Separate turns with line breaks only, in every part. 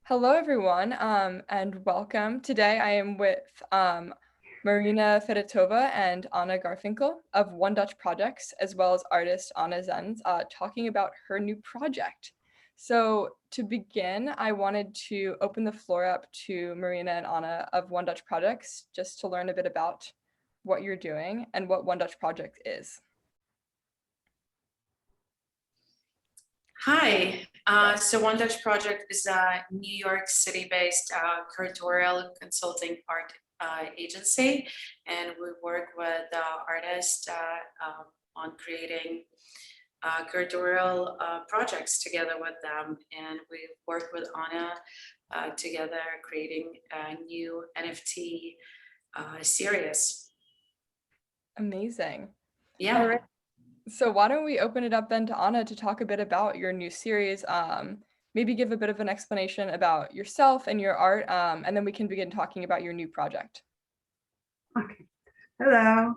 Hello, everyone, and welcome. Today I am with Marina Fedotova and Anna Garfinkel of One Dutch Projects, as well as artist Anna Xenz, talking about her new project. So to begin, I wanted to open the floor up to Marina and Anna of One Dutch Projects, just to learn a bit about what you're doing and what One Dutch Project is.
Hi, so One Dutch Project is a New York City-based curatorial consulting art agency, and we work with artists on creating curatorial projects together with them. And we've worked with Anna together creating a new NFT series.
Amazing.
Yeah.
All right. So why don't we open it up then to Anna to talk a bit about your new series, maybe give a bit of an explanation about yourself and your art, and then we can begin talking about your new project.
Okay. Hello,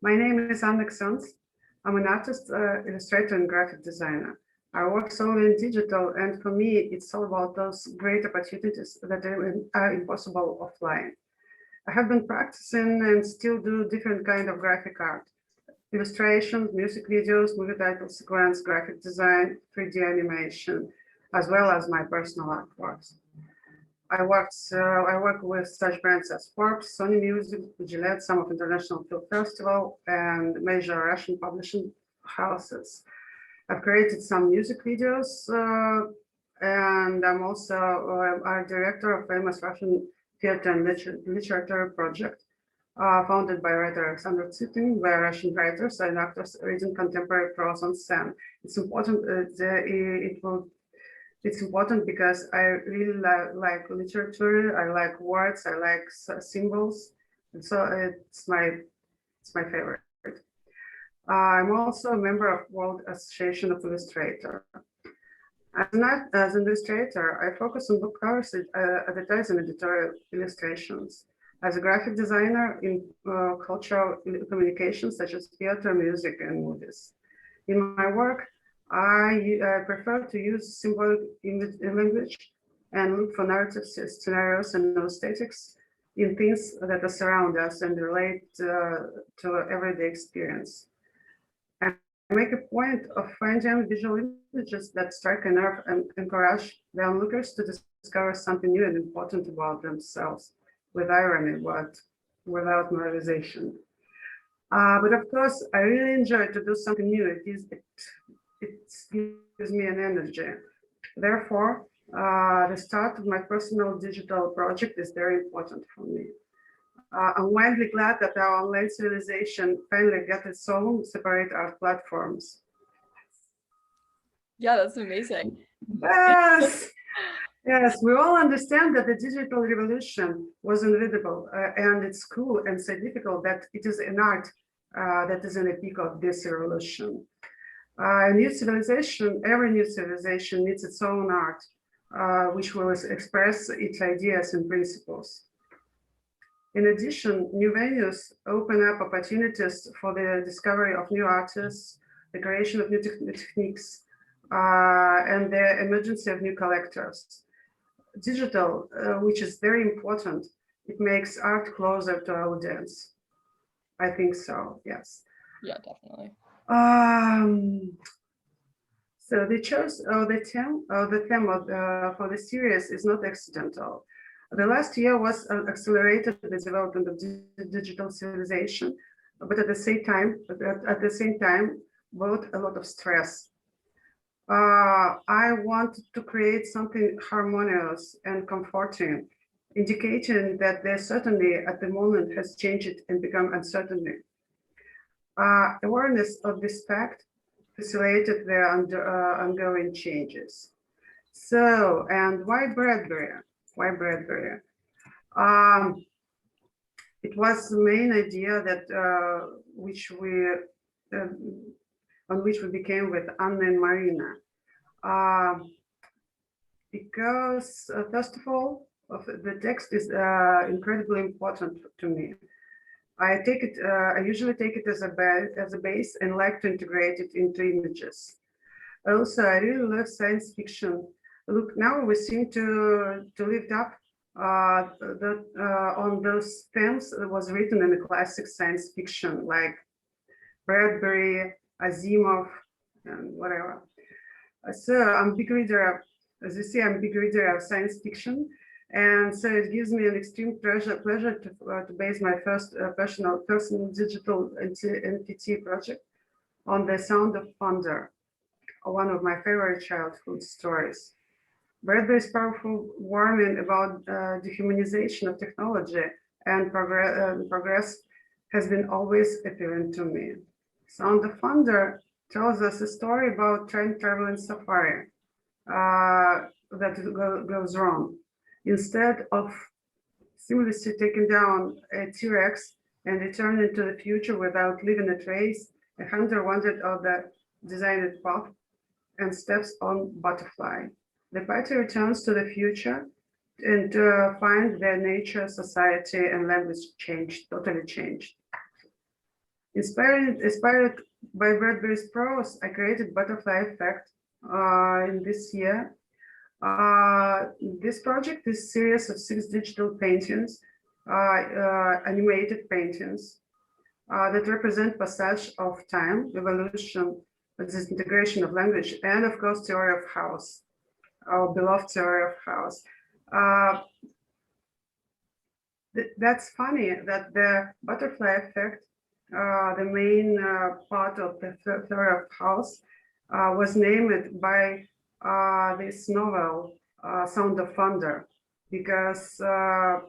my name is Anna Xenz. I'm an artist, illustrator, and graphic designer. I work solely in digital, and for me, it's all about those great opportunities that are impossible offline. I have been practicing and still do different kind of graphic art. Illustrations, music videos, movie title sequence, graphic design, 3D animation, as well as my personal artworks. I work with such brands as Forbes, Sony Music, Gillette, some of International Film Festival, and major Russian publishing houses. I've created some music videos, and I'm also art director of famous Russian theater and literature project, founded by writer Alexander Tsitin, where Russian writers and actors reading contemporary prose on scene. It's important. It's important because I really like literature. I like words. I like symbols, and so it's my favorite. I'm also a member of World Association of Illustrators. As an illustrator, I focus on book covers, advertising, editorial illustrations. As a graphic designer in cultural communications such as theater, music, and movies. In my work, I prefer to use symbolic language and look for narrative scenarios and aesthetics in things that are surround us and relate to everyday experience. And I make a point of finding visual images that strike a nerve and encourage the onlookers to discover something new and important about themselves, with irony, but without moralization. But of course, I really enjoy to do something new. It gives me an energy. Therefore, the start of my personal digital project is very important for me. I'm widely glad that our online civilization finally got its own separate art platforms.
Yeah, that's amazing.
Yes. Yes, we all understand that the digital revolution was inevitable, and it's cool and significant that it is an art that is in the peak of this revolution. New civilization, every new civilization needs its own art, which will express its ideas and principles. In addition, new venues open up opportunities for the discovery of new artists, the creation of new techniques, and the emergence of new collectors. Digital, which is very important, it makes art closer to our audience. I think so, yes.
Yeah, definitely.
So they chose the theme for the series is not accidental. The last year was accelerated the development of digital civilization, but at the same time, brought a lot of stress. I wanted to create something harmonious and comforting, indicating that the certainty at the moment has changed and become uncertainty. Awareness of this fact facilitated the ongoing changes. So, and why Bradbury? Why Bradbury? It was the main idea that on which we became with Anna and Marina. Because first of all, the text is incredibly important to me. I usually take it as a base and like to integrate it into images. Also, I really love science fiction look, now we seem to lift up on those themes that was written in the classic science fiction, like Bradbury, Asimov, and whatever. So I'm a big reader, as you see, I'm a big reader of science fiction. And so it gives me an extreme pleasure to base my first personal digital NFT project on The Sound of Thunder, one of my favorite childhood stories. Bradbury's powerful warning about dehumanization of technology and progress has been always appealing to me. Sound of Thunder tells us a story about train traveling safari that goes wrong. Instead of seamlessly taking down a T-Rex and returning to the future without leaving a trace, a hunter wandered on the designed path and steps on Butterfly. The party returns to the future and find their nature, society, and language totally changed. Inspired by Bradbury's prose, I created Butterfly Effect in this year. This project is a series of 6 digital paintings, animated paintings that represent passage of time, evolution, disintegration of language, and of course, theory of chaos, our beloved theory of chaos. That's funny that the butterfly effect, the main part of the theory of chaos, was named by this novel, Sound of Thunder, because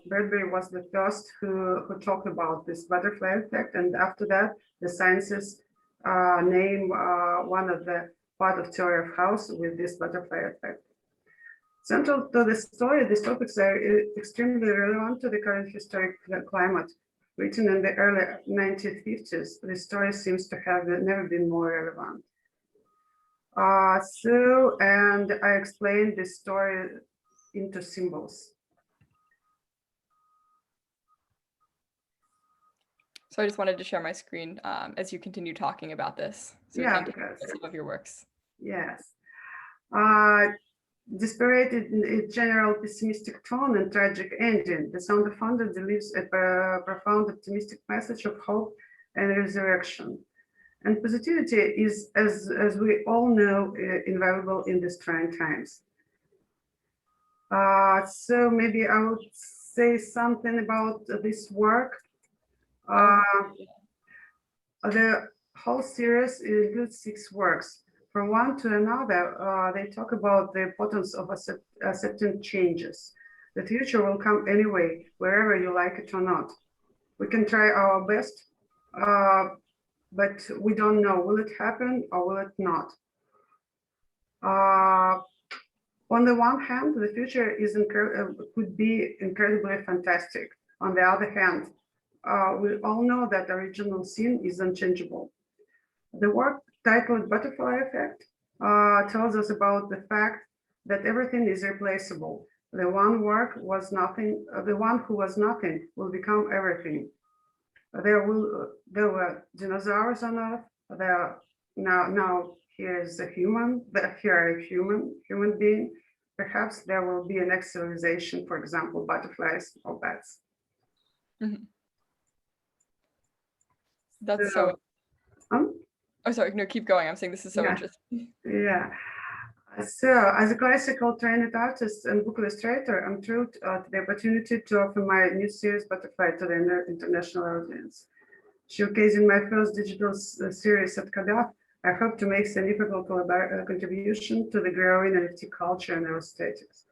Bradbury was the first who talked about this butterfly effect, and after that, the scientists name one of the part of theory of chaos with this butterfly effect. Central to the story, these topics are extremely relevant to the current historic climate. Written in the early 1950s, the story seems to have never been more relevant. And I explained this story into symbols.
So I just wanted to share my screen as you continue talking about this. So
Yeah,
we can some of your works.
Yes. Despite its general pessimistic tone and tragic ending, The Sound of Thunder delivers a profound optimistic message of hope and resurrection. And positivity is, as we all know, invaluable in these trying times. So maybe I would say something about this work. The whole series includes 6 works. From one to another, they talk about the importance of accepting changes. The future will come anyway, wherever you like it or not. We can try our best, but we don't know, will it happen or will it not? On the one hand, the future could be incredibly fantastic. On the other hand, we all know that the original sin is unchangeable. The work titled Butterfly Effect tells us about the fact that everything is replaceable. The one who was nothing will become everything. There were dinosaurs on Earth. Now here's a human, here a human being. Perhaps there will be a next civilization, for example, butterflies or bats.
Mm-hmm. That's so. Oh, sorry. No, keep going. I'm saying this is so interesting.
Yeah. So, as a classical trained artist and book illustrator, I'm thrilled to the opportunity to offer my new series Butterfly to the international audience. Showcasing my first digital series at CADAF, I hope to make significant contribution to the growing NFT culture and aesthetics.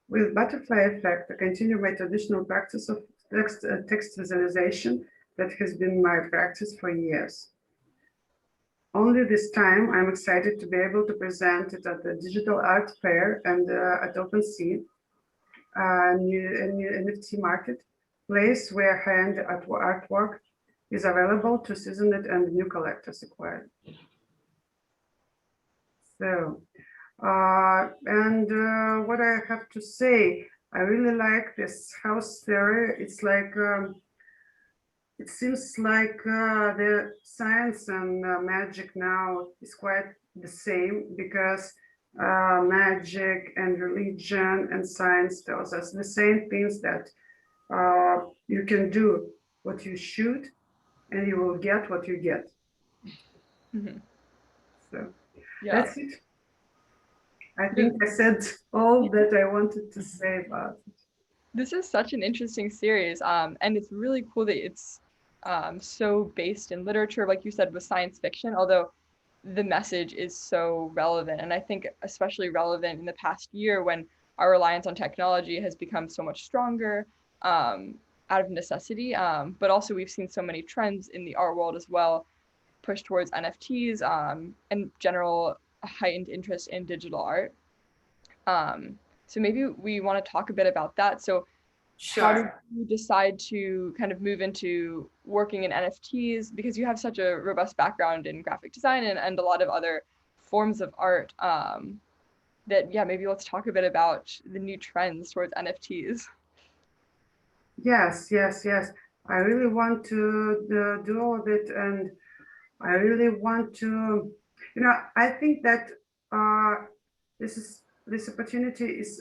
With Butterfly Effect, I continue my traditional practice of text visualization that has been my practice for years. Only this time, I'm excited to be able to present it at the Digital Art Fair and at OpenSea, a new NFT market place where high-end artwork is available to seasoned and new collectors acquired. So, what I have to say, I really like this house theory. It's like, it seems like the science and magic now is quite the same, because magic and religion and science tells us the same things, that you can do what you should and you will get what you get.
Mhm.
So
Yeah.
that's it. I think I said all that I wanted to say about it.
This is such an interesting series, and it's really cool that it's so based in literature, like you said, with science fiction, although the message is so relevant. And I think especially relevant in the past year when our reliance on technology has become so much stronger out of necessity. But also we've seen so many trends in the art world as well, push towards NFTs and general heightened interest in digital art. So maybe we want to talk a bit about that. So how did
Sure.
you decide to kind of move into working in NFTs? Because you have such a robust background in graphic design and a lot of other forms of art. That, yeah, maybe let's talk a bit about the new trends towards NFTs.
Yes, yes, yes. I really want to do all of it, and I really want to, I think that this opportunity is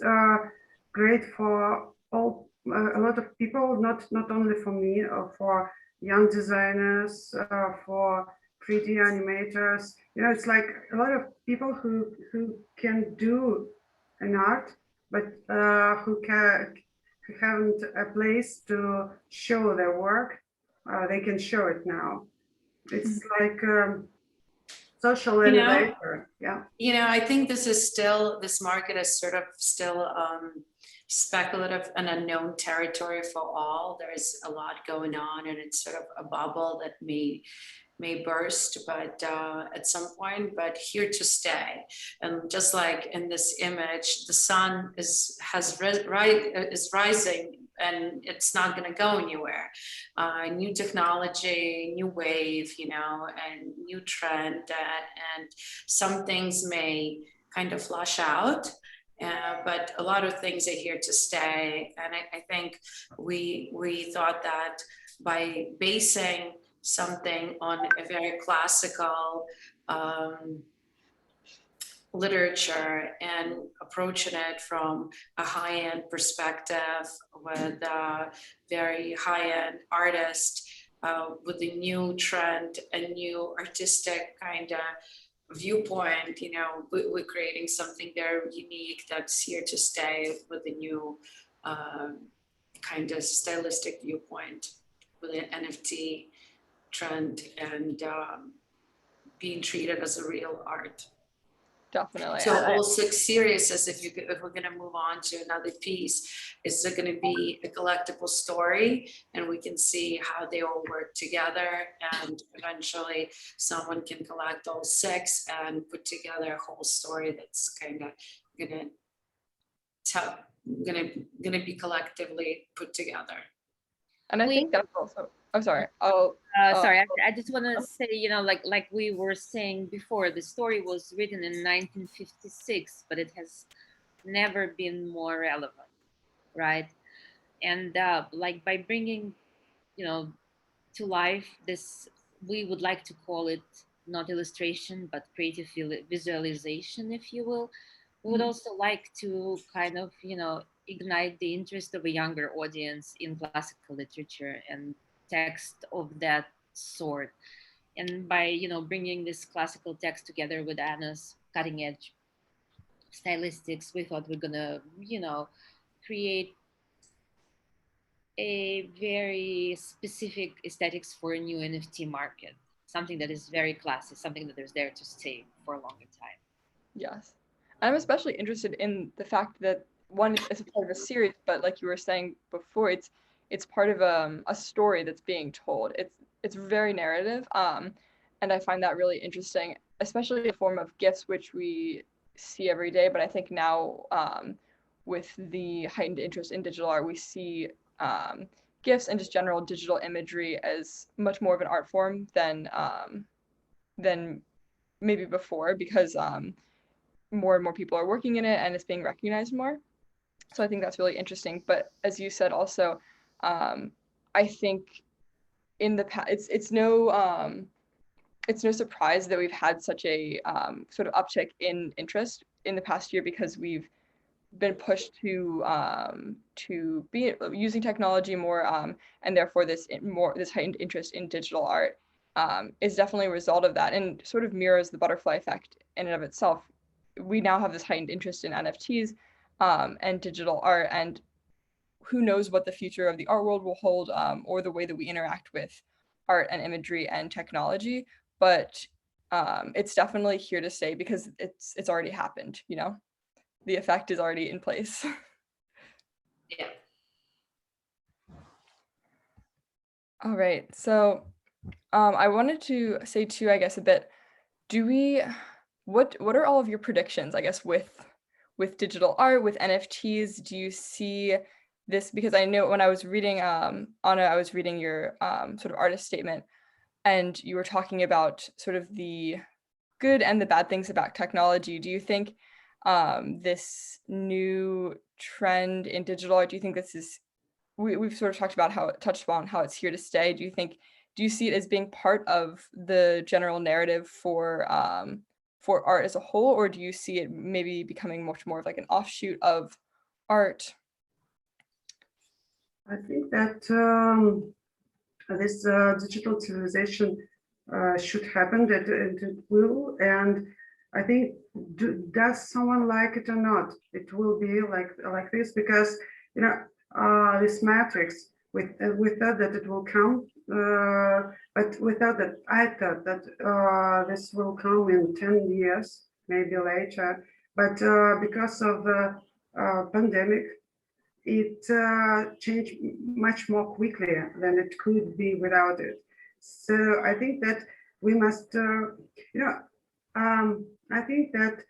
great for all a lot of people, not only for me, for young designers, for 3D animators. It's like a lot of people who can do an art, but who haven't a place to show their work. They can show it now. It's like social
You know,
elevator. Yeah.
I think this market is sort of still speculative and unknown territory for all. There's a lot going on, and it's sort of a bubble that may burst, but at some point, but here to stay. And just like in this image, the sun is rising, and it's not going to go anywhere. New technology, new wave, and new trend, and some things may kind of flush out. But a lot of things are here to stay, and I think we thought that by basing something on a very classical literature and approaching it from a high-end perspective with a very high-end artist with a new trend, a new artistic kind of viewpoint. We're creating something very unique that's here to stay with a new kind of stylistic viewpoint with an NFT trend, and being treated as a real art.
Definitely.
So all 6 series, as if we're going to move on to another piece, is going to be a collectible story, and we can see how they all work together, and eventually someone can collect all 6 and put together a whole story that's kind of going to be collectively put together.
And I think that's also, I'm sorry.
Sorry, I just want to say, like we were saying before, the story was written in 1956, but it has never been more relevant, right? And like by bringing, to life this, we would like to call it not illustration, but creative visualization, if you will. We would also like to kind of, ignite the interest of a younger audience in classical literature and text of that sort. And by, bringing this classical text together with Anna's cutting edge stylistics, we thought we're gonna, create a very specific aesthetics for a new NFT market, something that is very classy, something that is there to stay for a longer time.
Yes. I'm especially interested in the fact that one is a part of a series, but like you were saying before, it's part of a story that's being told. It's very narrative, and I find that really interesting, especially in the form of GIFs, which we see every day. But I think now, with the heightened interest in digital art, we see GIFs and just general digital imagery as much more of an art form than maybe before, because more and more people are working in it and it's being recognized more. So I think that's really interesting. But as you said also, I think in the past, it's no it's no surprise that we've had such a sort of uptick in interest in the past year because we've been pushed to be using technology more, and therefore this heightened interest in digital art is definitely a result of that, and sort of mirrors the butterfly effect in and of itself. We now have this heightened interest in NFTs and digital art, and who knows what the future of the art world will hold, or the way that we interact with art and imagery and technology. But it's definitely here to stay because it's already happened, you know? The effect is already in place.
Yeah.
All right. So I wanted to say too, I guess, a bit, what are all of your predictions, I guess, with digital art, with NFTs? Do you see this? Because I know when I was reading, Anna, I was reading your sort of artist statement, and you were talking about sort of the good and the bad things about technology. Do you think this new trend in digital art, do you think this is, we've sort of touched upon how it's here to stay. Do you see it as being part of the general narrative for art as a whole, or do you see it maybe becoming much more of like an offshoot of art?
I think that this digital civilization should happen, that it will, and I think does someone like it or not, it will be like this, because you know this matrix without that it will come, but without that I thought that this will come in 10 years, maybe later, but because of the pandemic, it changed much more quickly than it could be without it. So I think that we must, I think that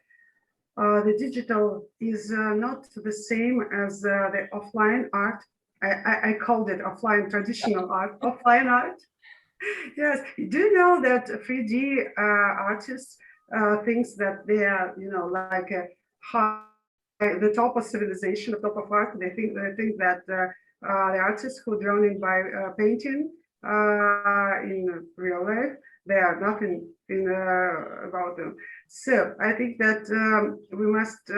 the digital is not the same as the offline art. I called it offline traditional art, offline art. Yes, do you know that 3D artists thinks that they are, like a high, the top of civilization, the top of art. They think that the artists who drawn in by painting in real life, they are nothing about them. So I think that we must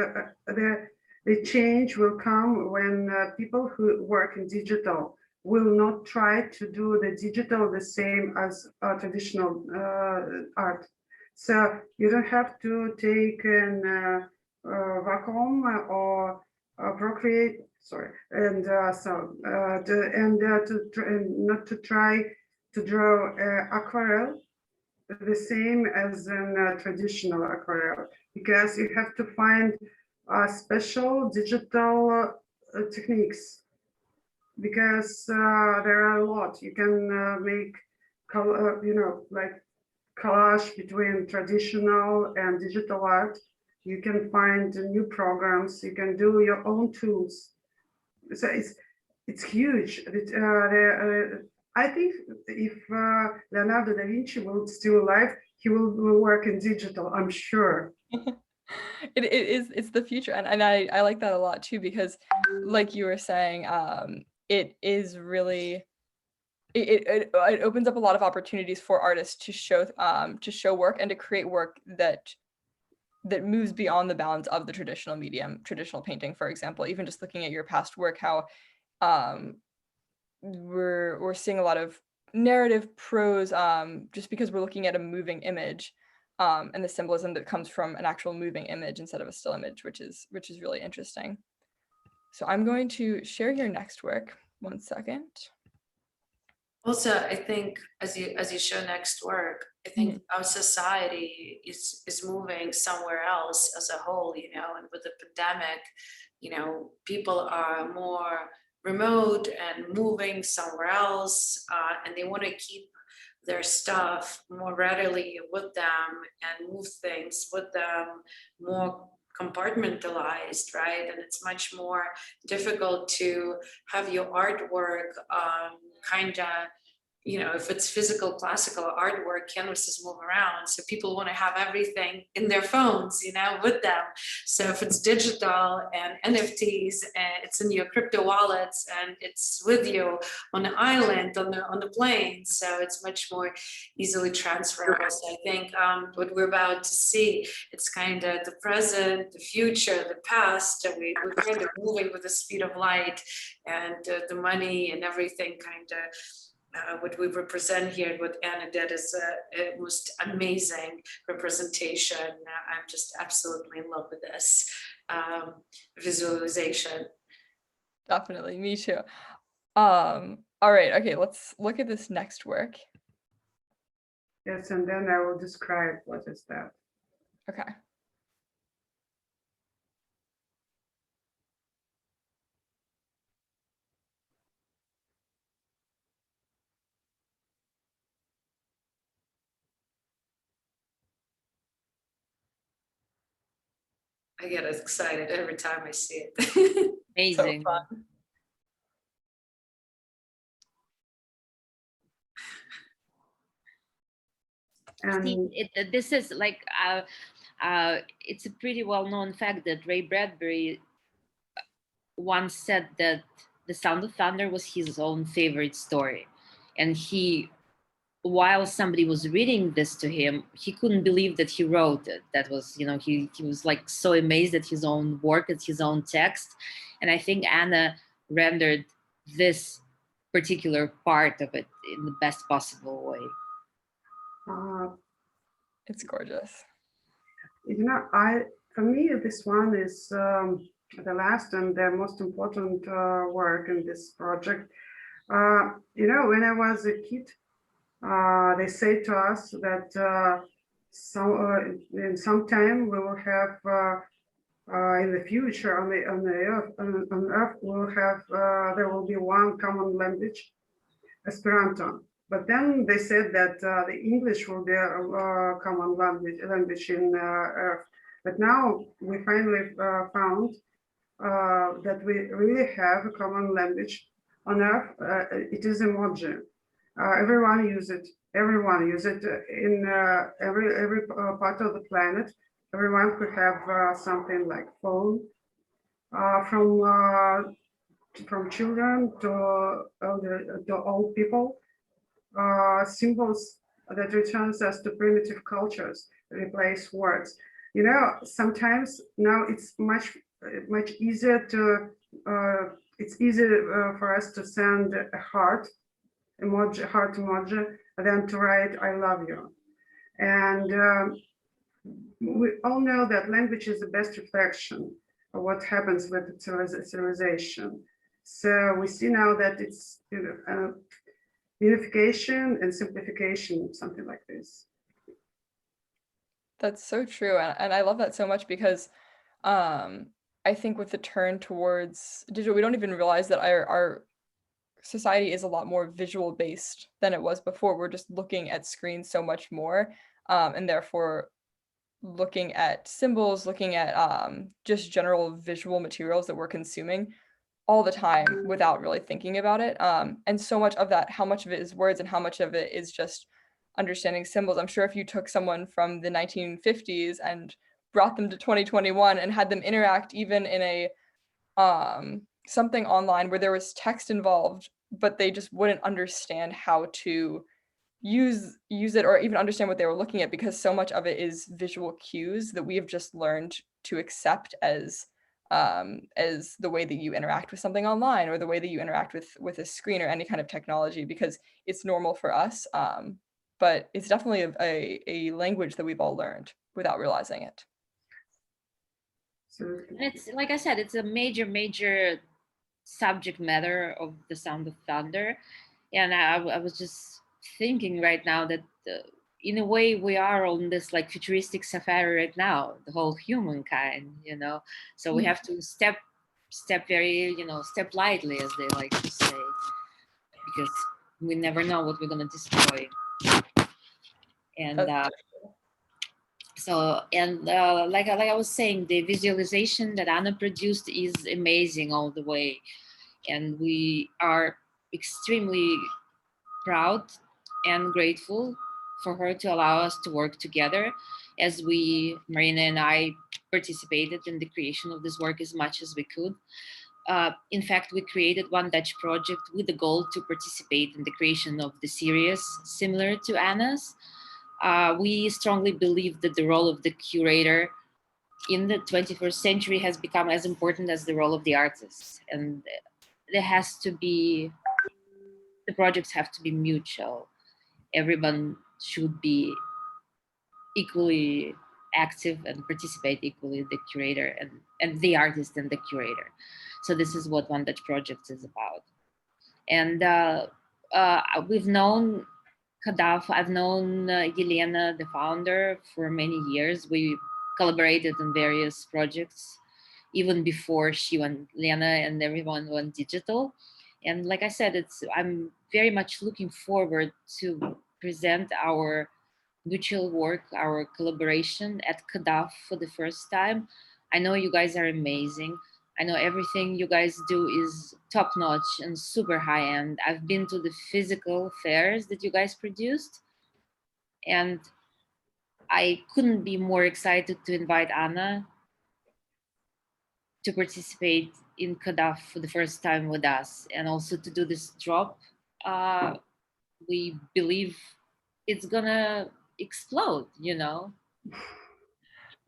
the change will come when people who work in digital will not try to do the digital the same as traditional art. So you don't have to take an vacuum or Procreate, sorry, and not to try to draw aquarelle the same as in traditional aquarelle, because you have to find special digital techniques, because there are a lot. You can make, like collage between traditional and digital art. You can find new programs. You can do your own tools. So it's huge. I think if Leonardo da Vinci will still alive, he will work in digital, I'm sure.
It's the future, and I like that a lot too, because like you were saying, it is really, it opens up a lot of opportunities for artists to show work and to create work that moves beyond the bounds of the traditional medium, traditional painting, for example. Even just looking at your past work, how we're seeing a lot of narrative prose, just because we're looking at a moving image, and the symbolism that comes from an actual moving image instead of a still image, which is really interesting. So I'm going to share your next work. 1 second.
Also, I think as you show next work, I think our society is moving somewhere else as a whole, and with the pandemic, people are more remote and moving somewhere else, and they want to keep their stuff more readily with them and move things with them more compartmentalized, right? And it's much more difficult to have your artwork kind of you know, if it's physical classical artwork, canvases move around, so people want to have everything in their phones, you know, with them. So if it's digital and NFTs, and it's in your crypto wallets, and it's with you on the island, on the plane, so it's much more easily transferable. So I think what we're about to see, it's kind of the present, the future, the past, and we're kind of moving with the speed of light, and the money and everything kind of what we represent here, what Anna did is a most amazing representation. I'm just absolutely in love with this visualization.
Definitely, me too. All right, okay, let's look at this next work.
Yes, and then I will describe what is that.
Okay.
I get excited every time I see it.
Amazing.
So fun.
And
This is like it's a pretty well-known fact that Ray Bradbury once said that The Sound of Thunder was his own favorite story, and he, while somebody was reading this to him, he couldn't believe that he wrote it. That was, you know, he was like so amazed at his own work, at his own text. And I think Anna rendered this particular part of it in the best possible way.
It's gorgeous.
you know, for me, this one is the last and the most important work in this project. You know, when I was a kid, they say to us that in some time we will have in the future on Earth we'll have there will be one common language, Esperanto. But then they said that the English will be a common language in Earth. But now we finally found that we really have a common language on Earth. It is emoji. Everyone use it. Everyone use it in every part of the planet. Everyone could have something like phone, from children to old people. Symbols that returns us to primitive cultures, replace words. You know, sometimes now it's much easier to it's easier for us to send a heart emoji than to write "I love you." And we all know that language is the best reflection of what happens with civilization. So we see now that it's, you know, unification and simplification, something like this.
That's so true, and I love that so much because I think with the turn towards digital, we don't even realize that our society is a lot more visual based than it was before. We're just looking at screens so much more, and therefore looking at symbols, looking at just general visual materials that we're consuming all the time without really thinking about it. And so much of that, how much of it is words and how much of it is just understanding symbols. I'm sure if you took someone from the 1950s and brought them to 2021 and had them interact even in a something online where there was text involved, but they just wouldn't understand how to use it or even understand what they were looking at, because so much of it is visual cues that we have just learned to accept as the way that you interact with something online or the way that you interact with a screen or any kind of technology, because it's normal for us. But it's definitely a language that we've all learned without realizing it.
And it's, like I said, it's a major subject matter of The Sound of Thunder. And I was just thinking right now that in a way we are on this like futuristic safari right now, the whole humankind, you know. So we have to step very, you know, step lightly, as they like to say, because we never know what we're going to destroy. And so, and like I was saying, the visualization that Anna produced is amazing all the way. And we are extremely proud and grateful for her to allow us to work together, as Marina and I, participated in the creation of this work as much as we could. In fact, we created One Dutch project with the goal to participate in the creation of the series similar to Anna's. We strongly believe that the role of the curator in the 21st century has become as important as the role of the artist. And there has to be, the projects have to be mutual. Everyone should be equally active and participate equally, the curator and the artist and the curator. So this is what One Dutch Project is about. And we've known CADAF, I've known Yelena, the founder, for many years. We collaborated on various projects, even before she went, Lena and everyone went digital. And like I said, I'm very much looking forward to present our mutual work, our collaboration at CADAF for the first time. I know you guys are amazing. I know everything you guys do is top notch and super high end. I've been to the physical fairs that you guys produced, and I couldn't be more excited to invite Anna to participate in CADAF for the first time with us, and also to do this drop. We believe it's gonna explode, you know.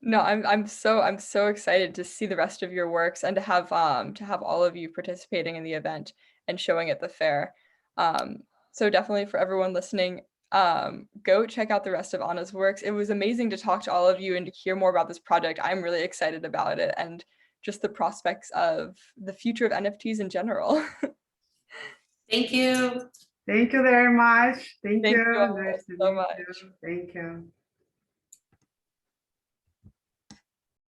No, I'm so excited to see the rest of your works and to have all of you participating in the event and showing at the fair. So definitely for everyone listening, go check out the rest of Anna's works. It was amazing to talk to all of you and to hear more about this project. I'm really excited about it and just the prospects of the future of NFTs in general.
Thank you.
Thank you very much. Thank
Thank
you.
you all
Nice to
so
meet
much.
you. Thank you.